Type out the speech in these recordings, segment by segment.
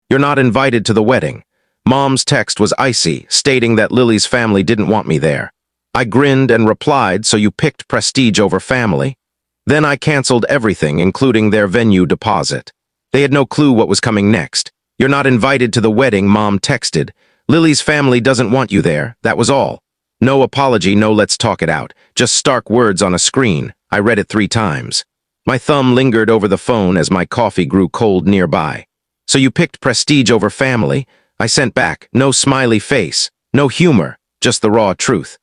"You're not invited to the wedding." Mom's text was icy, stating that Lily's family didn't want me there. I grinned and replied, "So you picked prestige over family?" Then I canceled everything, including their venue deposit. They had no clue what was coming next. "You're not invited to the wedding," Mom texted. "Lily's family doesn't want you there, that was all." No apology, no let's talk it out. Just stark words on a screen. I read it 3 times. My thumb lingered over the phone as my coffee grew cold nearby. "So you picked prestige over family?" I sent back, no smiley face, no humor, just the raw truth.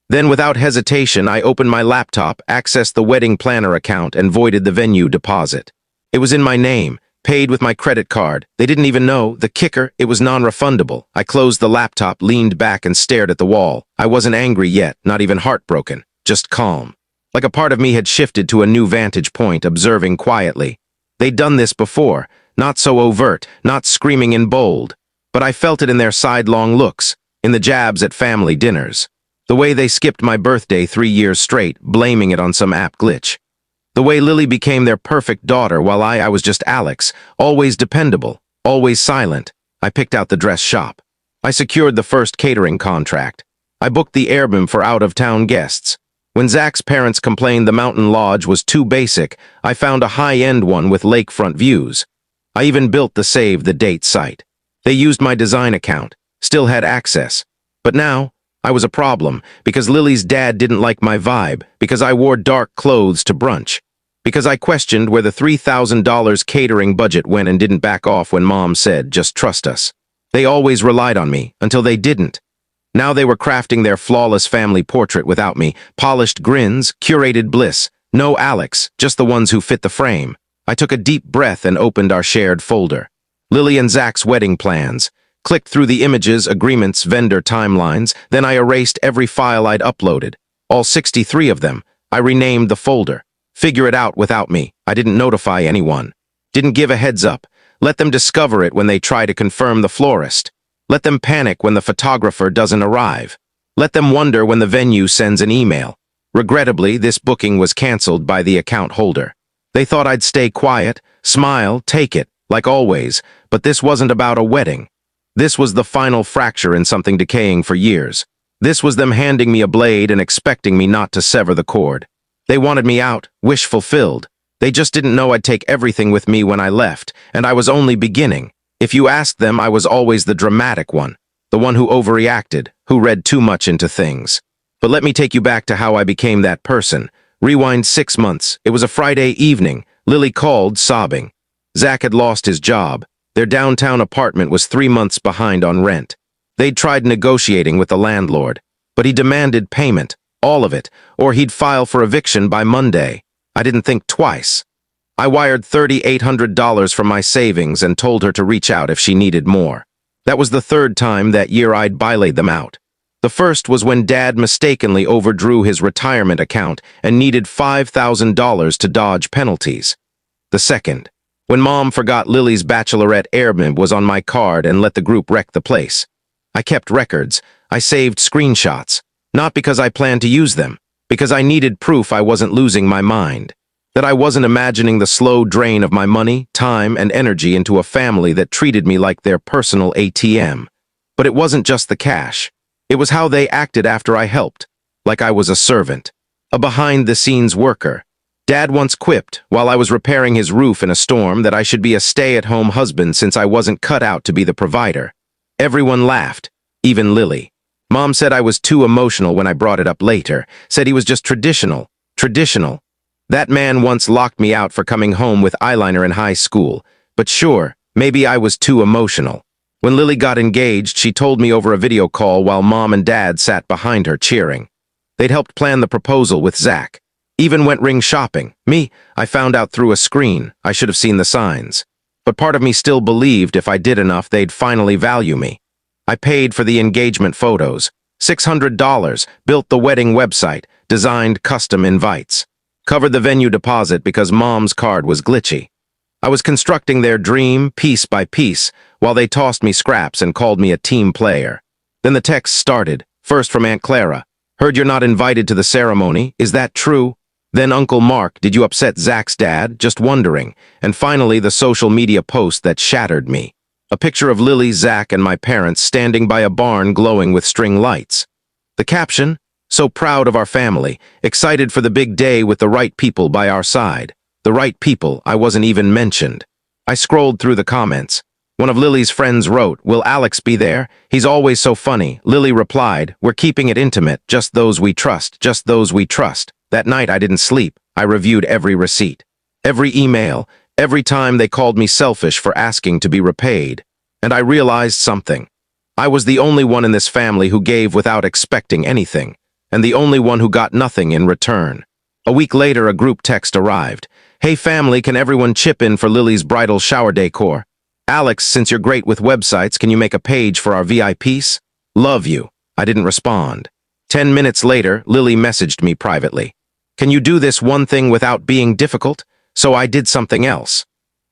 Then without hesitation, I opened my laptop, accessed the wedding planner account, and voided the venue deposit. It was in my name, paid with my credit card. They didn't even know. The kicker, it was non-refundable. I closed the laptop, leaned back, and stared at the wall. I wasn't angry yet, not even heartbroken, just calm. Like a part of me had shifted to a new vantage point, observing quietly. They'd done this before, not so overt, not screaming in bold. But I felt it in their sidelong looks, in the jabs at family dinners. The way they skipped my birthday 3 years straight, blaming it on some app glitch. The way Lily became their perfect daughter while I was just Alex, always dependable, always silent. I picked out the dress shop. I secured the first catering contract. I booked the Airbnb for out-of-town guests. When Zach's parents complained the mountain lodge was too basic, I found a high-end one with lakefront views. I even built the Save the Date site. They used my design account, still had access. But now, I was a problem, because Lily's dad didn't like my vibe, because I wore dark clothes to brunch, because I questioned where the $3,000 catering budget went and didn't back off when Mom said, "Just trust us." They always relied on me, until they didn't. Now they were crafting their flawless family portrait without me, polished grins, curated bliss. No Alex, just the ones who fit the frame. I took a deep breath and opened our shared folder. Lily and Zach's wedding plans. Clicked through the images, agreements, vendor timelines, then I erased every file I'd uploaded. All 63 of them. I renamed the folder. Figure it out without me. I didn't notify anyone. Didn't give a heads up. Let them discover it when they try to confirm the florist. Let them panic when the photographer doesn't arrive. Let them wonder when the venue sends an email. Regrettably, this booking was canceled by the account holder. They thought I'd stay quiet, smile, take it, like always, but this wasn't about a wedding. This was the final fracture in something decaying for years. This was them handing me a blade and expecting me not to sever the cord. They wanted me out, wish fulfilled. They just didn't know I'd take everything with me when I left, and I was only beginning. If you asked them, I was always the dramatic one, the one who overreacted, who read too much into things. But let me take you back to how I became that person. Rewind 6 months. It was a Friday evening. Lily called, sobbing. Zach had lost his job. Their downtown apartment was 3 months behind on rent. They'd tried negotiating with the landlord, but he demanded payment, all of it, or he'd file for eviction by Monday. I didn't think twice. I wired $3,800 from my savings and told her to reach out if she needed more. That was the 3rd time that year I'd bilaid them out. The first was when Dad mistakenly overdrew his retirement account and needed $5,000 to dodge penalties. The second, when Mom forgot Lily's bachelorette Airbnb was on my card and let the group wreck the place. I kept records. I saved screenshots. Not because I planned to use them, because I needed proof I wasn't losing my mind. That I wasn't imagining the slow drain of my money, time, and energy into a family that treated me like their personal ATM. But it wasn't just the cash. It was how they acted after I helped, like I was a servant, a behind-the-scenes worker. Dad once quipped, while I was repairing his roof in a storm, that I should be a stay-at-home husband since I wasn't cut out to be the provider. Everyone laughed, even Lily. Mom said I was too emotional when I brought it up later, said he was just traditional. That man once locked me out for coming home with eyeliner in high school, but sure, maybe I was too emotional. When Lily got engaged, she told me over a video call while Mom and Dad sat behind her cheering. They'd helped plan the proposal with Zach. Even went ring shopping. Me, I found out through a screen. I should have seen the signs. But part of me still believed if I did enough, they'd finally value me. I paid for the engagement photos. $600, built the wedding website, designed custom invites. Covered the venue deposit because Mom's card was glitchy. I was constructing their dream piece by piece while they tossed me scraps and called me a team player. Then the text started, first from Aunt Clara. "Heard you're not invited to the ceremony. Is that true?" Then Uncle Mark, "Did you upset Zach's dad? Just wondering." And finally the social media post that shattered me. A picture of Lily, Zach, and my parents standing by a barn glowing with string lights. The caption, "So proud of our family, excited for the big day with the right people by our side." The right people, I wasn't even mentioned. I scrolled through the comments. One of Lily's friends wrote, "Will Alex be there? He's always so funny." Lily replied, "We're keeping it intimate, just those we trust, just those we trust." That night I didn't sleep. I reviewed every receipt, every email, every time they called me selfish for asking to be repaid. And I realized something. I was the only one in this family who gave without expecting anything, and the only one who got nothing in return. A week later, a group text arrived. "Hey family, can everyone chip in for Lily's bridal shower decor? Alex, since you're great with websites, can you make a page for our VIPs? Love you." I didn't respond. 10 minutes later, Lily messaged me privately. "Can you do this one thing without being difficult?" So I did something else.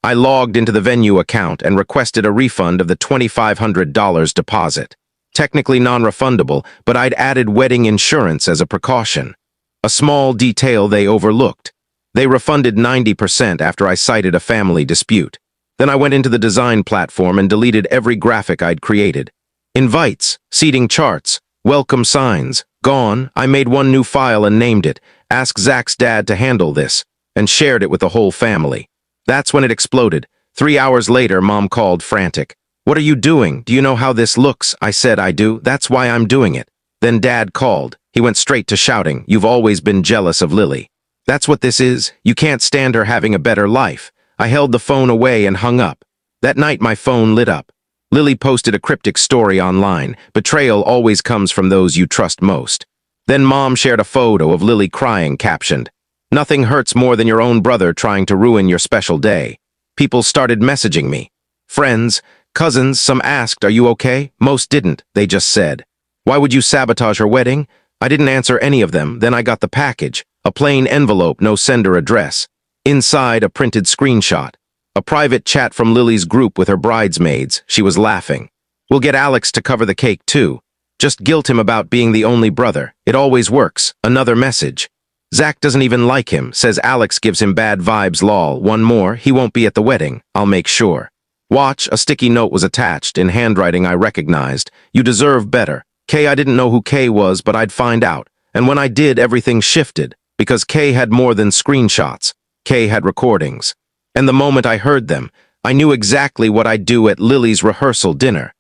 I logged into the venue account and requested a refund of the $2,500 deposit. Technically non-refundable, but I'd added wedding insurance as a precaution. A small detail they overlooked. They refunded 90% after I cited a family dispute. Then I went into the design platform and deleted every graphic I'd created. Invites, seating charts, welcome signs, gone. I made one new file and named it, "Ask Zach's dad to handle this," and shared it with the whole family. That's when it exploded. 3 hours later, Mom called frantic. "What are you doing? Do you know how this looks?" I said, "I do. That's why I'm doing it." Then Dad called. He went straight to shouting, "You've always been jealous of Lily. That's what this is. You can't stand her having a better life." I held the phone away and hung up. That night my phone lit up. Lily posted a cryptic story online. "Betrayal always comes from those you trust most." Then Mom shared a photo of Lily crying, captioned, "Nothing hurts more than your own brother trying to ruin your special day." People started messaging me. Friends, cousins, some asked, "Are you okay?" Most didn't. They just said, "Why would you sabotage her wedding?" I didn't answer any of them. Then I got the package. A plain envelope, no sender address. Inside, a printed screenshot. A private chat from Lily's group with her bridesmaids. She was laughing. "We'll get Alex to cover the cake too. Just guilt him about being the only brother. It always works." Another message. "Zach doesn't even like him. Says Alex gives him bad vibes, lol. One more, he won't be at the wedding. I'll make sure. Watch." A sticky note was attached, in handwriting I recognized. "You deserve better." K, I didn't know who K was, but I'd find out. And when I did, everything shifted. Because K had more than screenshots. K had recordings. And the moment I heard them, I knew exactly what I'd do at Lily's rehearsal dinner.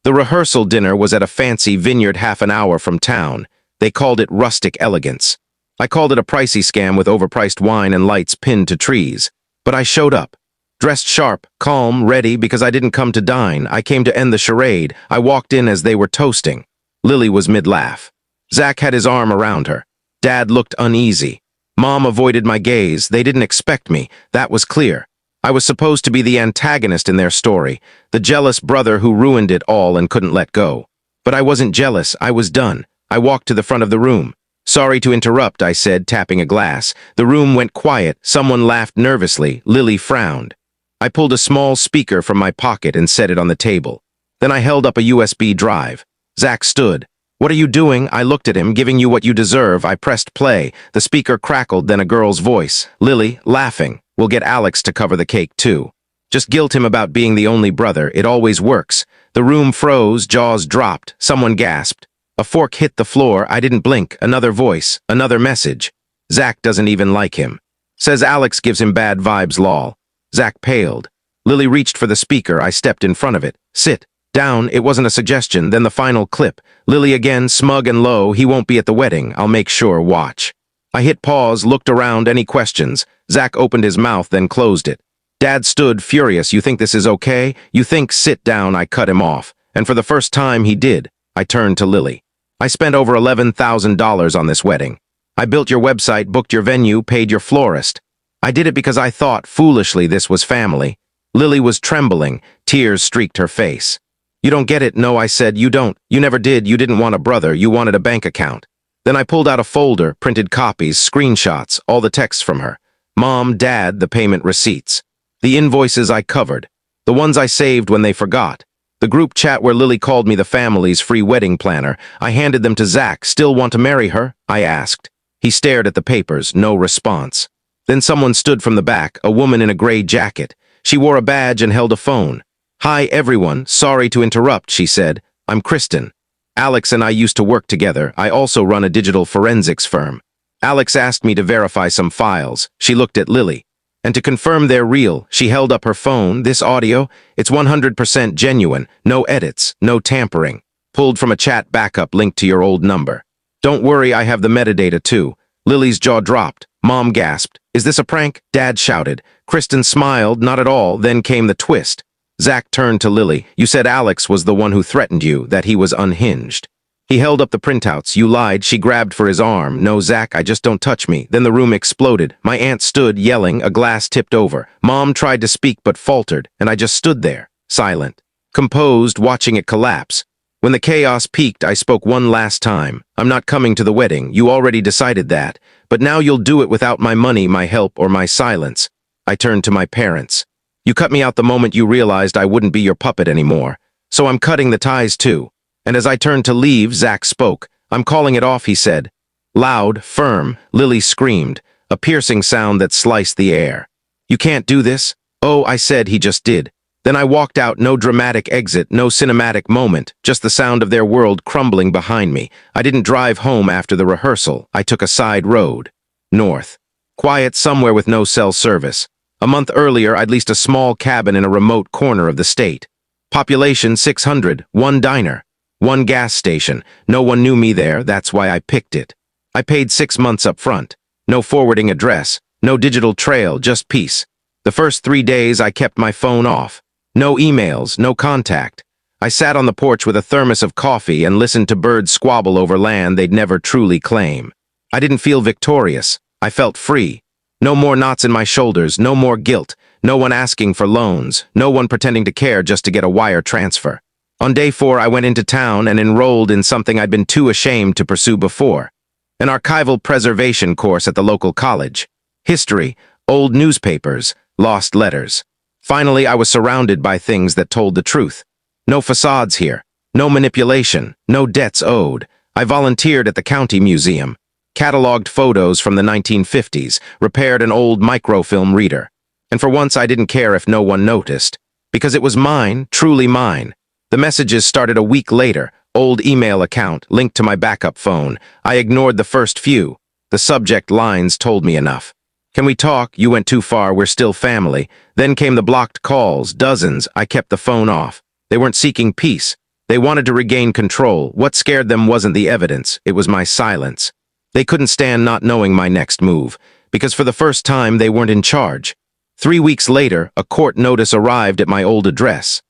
The rehearsal dinner was at a fancy vineyard half an hour from town. They called it rustic elegance. I called it a pricey scam with overpriced wine and lights pinned to trees. But I showed up. Dressed sharp, calm, ready, because I didn't come to dine. I came to end the charade. I walked in as they were toasting. Lily was mid-laugh. Zach had his arm around her. Dad looked uneasy. Mom avoided my gaze. They didn't expect me. That was clear. I was supposed to be the antagonist in their story, the jealous brother who ruined it all and couldn't let go. But I wasn't jealous. I was done. I walked to the front of the room. "Sorry to interrupt," I said, tapping a glass. The room went quiet. Someone laughed nervously. Lily frowned. I pulled a small speaker from my pocket and set it on the table. Then I held up a USB drive. Zach stood. "What are you doing?" I looked at him. "Giving you what you deserve." I pressed play. The speaker crackled, then a girl's voice. Lily, laughing. "We'll get Alex to cover the cake too. Just guilt him about being the only brother. It always works." The room froze, jaws dropped. Someone gasped. A fork hit the floor. I didn't blink. Another voice. Another message. "Zach doesn't even like him. Says Alex gives him bad vibes, lol." Zach paled. Lily reached for the speaker. I stepped in front of it. "Sit down." It wasn't a suggestion. Then the final clip. Lily again, smug and low. "He won't be at the wedding. I'll make sure. Watch." I hit pause, looked around. Any questions? Zach opened his mouth, then closed it. Dad stood, furious. "You think this is okay? You think?" "Sit down." I cut him off. And for the first time, he did. I turned to Lily. "I spent over $11,000 on this wedding. I built your website, booked your venue, paid your florist. I did it because I thought, foolishly, this was family." Lily was trembling. Tears streaked her face. "You don't get it." "No," I said. "You don't. You never did. You didn't want a brother. You wanted a bank account." Then I pulled out a folder, printed copies, screenshots, all the texts from her. Mom, Dad, the payment receipts. The invoices I covered. The ones I saved when they forgot. The group chat where Lily called me the family's free wedding planner. I handed them to Zach. "Still want to marry her?" I asked. He stared at the papers. No response. Then someone stood from the back, a woman in a gray jacket. She wore a badge and held a phone. "Hi, everyone. Sorry to interrupt," she said. "I'm Kristen. Alex and I used to work together. I also run a digital forensics firm. Alex asked me to verify some files." She looked at Lily. "And to confirm they're real," she held up her phone. "This audio, it's 100% genuine. No edits, no tampering. Pulled from a chat backup linked to your old number. Don't worry, I have the metadata too." Lily's jaw dropped. Mom gasped. "Is this a prank?" Dad shouted. Kristen smiled, not at all. Then came the twist. Zach turned to Lily. "You said Alex was the one who threatened you, that he was unhinged." He held up the printouts. "You lied." She grabbed for his arm. "No, Zach, I just don't touch me." Then the room exploded. My aunt stood, yelling. A glass tipped over. Mom tried to speak but faltered, and I just stood there, silent, composed, watching it collapse. When the chaos peaked, I spoke one last time. "I'm not coming to the wedding. You already decided that. But now you'll do it without my money, my help, or my silence." I turned to my parents. "You cut me out the moment you realized I wouldn't be your puppet anymore. So I'm cutting the ties too." And as I turned to leave, Zach spoke. "I'm calling it off," he said. Loud, firm, Lily screamed, a piercing sound that sliced the air. "You can't do this." "Oh," I said. He just did. Then I walked out, no dramatic exit, no cinematic moment, just the sound of their world crumbling behind me. I didn't drive home after the rehearsal. I took a side road. North. Quiet somewhere with no cell service. A month earlier, I'd leased a small cabin in a remote corner of the state. Population 600, one diner, one gas station. No one knew me there, that's why I picked it. I paid 6 months up front. No forwarding address, no digital trail, just peace. The first 3 days, I kept my phone off. No emails, no contact. I sat on the porch with a thermos of coffee and listened to birds squabble over land they'd never truly claim. I didn't feel victorious. I felt free. No more knots in my shoulders, no more guilt, no one asking for loans, no one pretending to care just to get a wire transfer. On day 4, I went into town and enrolled in something I'd been too ashamed to pursue before. An archival preservation course at the local college. History, old newspapers, lost letters. Finally, I was surrounded by things that told the truth. No facades here, no manipulation, no debts owed. I volunteered at the county museum, cataloged photos from the 1950s, repaired an old microfilm reader. And for once, I didn't care if no one noticed, because it was mine, truly mine. The messages started a week later, old email account linked to my backup phone. I ignored the first few. The subject lines told me enough. "Can we talk? You went too far. We're still family." Then came the blocked calls, dozens. I kept the phone off. They weren't seeking peace. They wanted to regain control. What scared them wasn't the evidence. It was my silence. They couldn't stand not knowing my next move, because for the first time, they weren't in charge. 3 weeks later, a court notice arrived at my old address.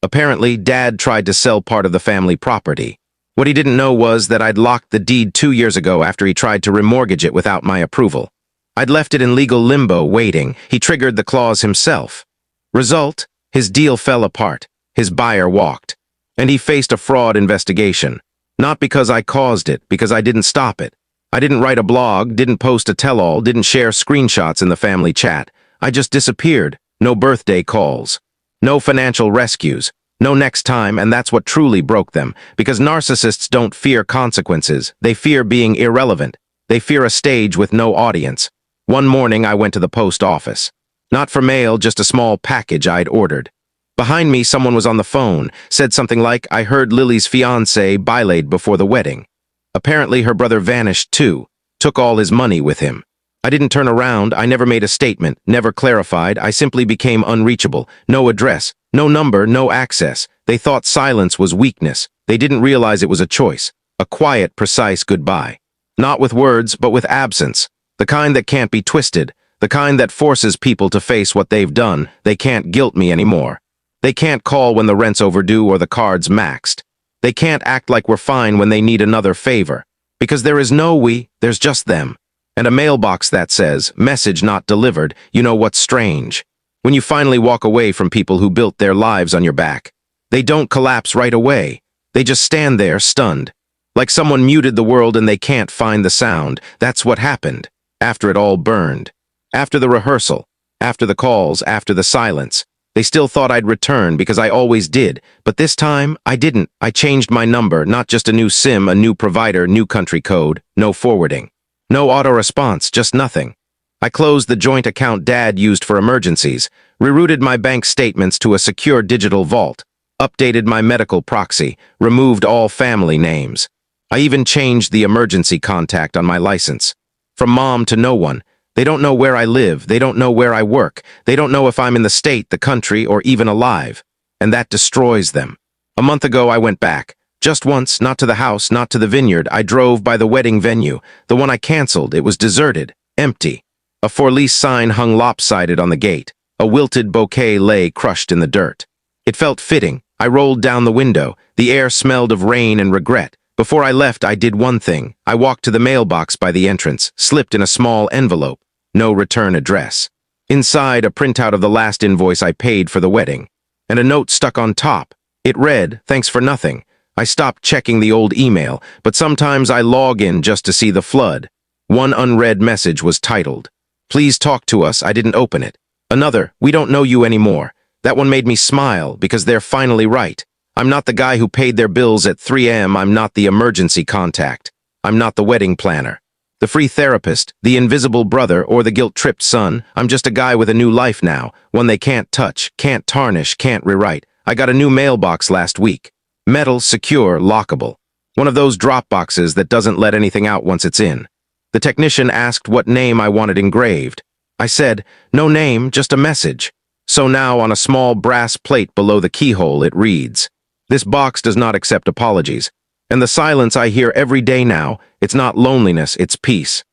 Apparently, Dad tried to sell part of the family property. What he didn't know was that I'd locked the deed 2 years ago after he tried to remortgage it without my approval. I'd left it in legal limbo, waiting. He triggered the clause himself. Result, his deal fell apart. His buyer walked. And he faced a fraud investigation. Not because I caused it, because I didn't stop it. I didn't write a blog, didn't post a tell-all, didn't share screenshots in the family chat. I just disappeared. No birthday calls. No financial rescues. No next time, and that's what truly broke them. Because narcissists don't fear consequences. They fear being irrelevant. They fear a stage with no audience. One morning, I went to the post office. Not for mail, just a small package I'd ordered. Behind me, someone was on the phone, said something like, "I heard Lily's fiancé bilaid before the wedding." Apparently, her brother vanished too, took all his money with him. I didn't turn around, I never made a statement, never clarified, I simply became unreachable. No address, no number, no access. They thought silence was weakness. They didn't realize it was a choice, a quiet, precise goodbye. Not with words, but with absence. The kind that can't be twisted, the kind that forces people to face what they've done. They can't guilt me anymore. They can't call when the rent's overdue or the card's maxed. They can't act like we're fine when they need another favor. Because there is no we, there's just them. And a mailbox that says, "Message not delivered." You know what's strange? When you finally walk away from people who built their lives on your back, they don't collapse right away. They just stand there, stunned. Like someone muted the world and they can't find the sound. That's what happened. After it all burned. After the rehearsal. After the calls. After the silence. They still thought I'd return because I always did. But this time, I didn't. I changed my number, not just a new SIM, a new provider, new country code, no forwarding. No auto response, just nothing. I closed the joint account Dad used for emergencies, rerouted my bank statements to a secure digital vault, updated my medical proxy, removed all family names. I even changed the emergency contact on my license. From Mom to no one. They don't know where I live, they don't know where I work, they don't know if I'm in the state, the country, or even alive. And that destroys them. A month ago I went back. Just once, not to the house, not to the vineyard. I drove by the wedding venue. The one I canceled, it was deserted, empty. A for-lease sign hung lopsided on the gate. A wilted bouquet lay crushed in the dirt. It felt fitting. I rolled down the window. The air smelled of rain and regret. Before I left, I did one thing. I walked to the mailbox by the entrance, slipped in a small envelope. No return address. Inside, a printout of the last invoice I paid for the wedding. And a note stuck on top. It read, "Thanks for nothing." I stopped checking the old email, but sometimes I log in just to see the flood. One unread message was titled, "Please talk to us." I didn't open it. Another, "We don't know you anymore." That one made me smile because they're finally right. I'm not the guy who paid their bills at 3 a.m. I'm not the emergency contact. I'm not the wedding planner, the free therapist, the invisible brother, or the guilt-tripped son. I'm just a guy with a new life now, one they can't touch, can't tarnish, can't rewrite. I got a new mailbox last week. Metal, secure, lockable. One of those drop boxes that doesn't let anything out once it's in. The technician asked what name I wanted engraved. I said, "No name, just a message." So now on a small brass plate below the keyhole it reads, "This box does not accept apologies." And the silence I hear every day now, it's not loneliness, it's peace.